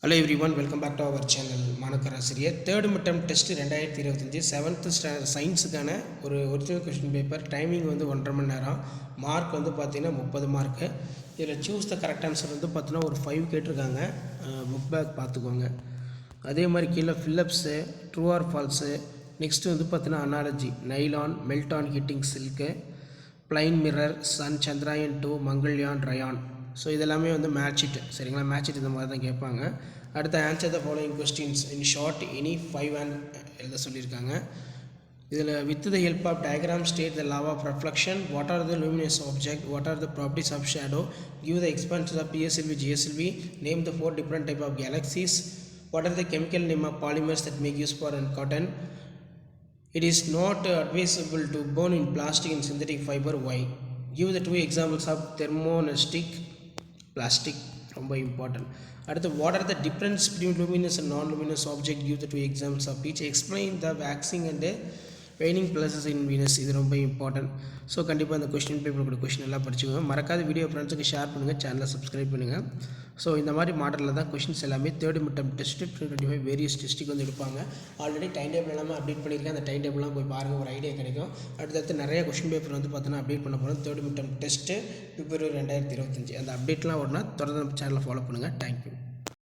Hello everyone, welcome back to our channel மாணக்கராசிரியர் third midterm test 2025 seventh standard சயின்ஸுக்கான ஒரு original question paper. Timing வந்து 1.5 மணி நேரம். Mark வந்து பார்த்தீங்கன்னா 30 மார்க்கு. இதில் சூஸ் த கரெக்ட் ஆன்சர் வந்து பார்த்தீங்கன்னா ஒரு 5 கேட்டிருக்காங்க. புக் பேக் பார்த்துக்கோங்க. அதே மாதிரி கீழே fill ups, true or false, next வந்து பார்த்தீங்கன்னா analogy, nylon, melt on heating silk, plane mirror, sun, Chandrayaan 2, Mangalyaan, rayon. So இதெல்லாமே வந்து மேட்ச் இட், சரிங்களா? மேட்ச் இட் இந்த மாதிரி தான் கேட்பாங்க. அடுத்த answer the following questions in short any 5 எழுத சொல்லியிருக்காங்க. இதில் with the help of diagram state the law of reflection, what are the luminous object, what are the properties of shadow, give the expansion of PSLV, GSLV, name the 4 different type of galaxies, what are the chemical name of polymers that make use for and cotton, it is not advisable to burn in plastic and synthetic fiber, why, give the 2 examples of thermoelastic plastic, ரொம்ப important. அடுத்து what are the difference between luminous and non luminous object, give the 2 examples of each, explain the waxing and waning phases in Venus. இது ரொம்ப important. So கண்டிப்பாக அந்த question paper கூட question எல்லாம் படிச்சுக்கோங்க. மறக்காத வீடியோ ஃப்ரெண்ட்ஸுக்கு ஷேர் பண்ணுங்கள், சேனலை சப்ஸ்கிரைப் பண்ணுங்கள். ஸோ இந்த மாதிரி மாடலில் தான் கொஸ்டின்ஸ் எல்லாமே தேர்ட் மிட்டம் டெஸ்ட்டு 2025 வேரியஸ் டெஸ்ட்டுக்கு வந்து எடுப்பாங்க. ஆல்ரெடி டைம் டேபிள் எல்லாமே அப்டேட் பண்ணியிருக்கேன். அந்த டைம் டேபிள்லாம் போய் பாருங்கள், ஒரு ஐடியா கிடைக்கும். அடுத்தடுத்து நிறைய கொஸ்டின் பேப்பர் வந்து பார்த்தோன்னா அப்டேட் பண்ண போகிறோம். தேர்ட் மிட்டம் டெஸ்ட்டு February 2025 அந்த அப்டேட்லாம் வரணும்னா தொடர்ந்து நம்ம சேனலை ஃபாலோ பண்ணுங்கள். தேங்க்யூ.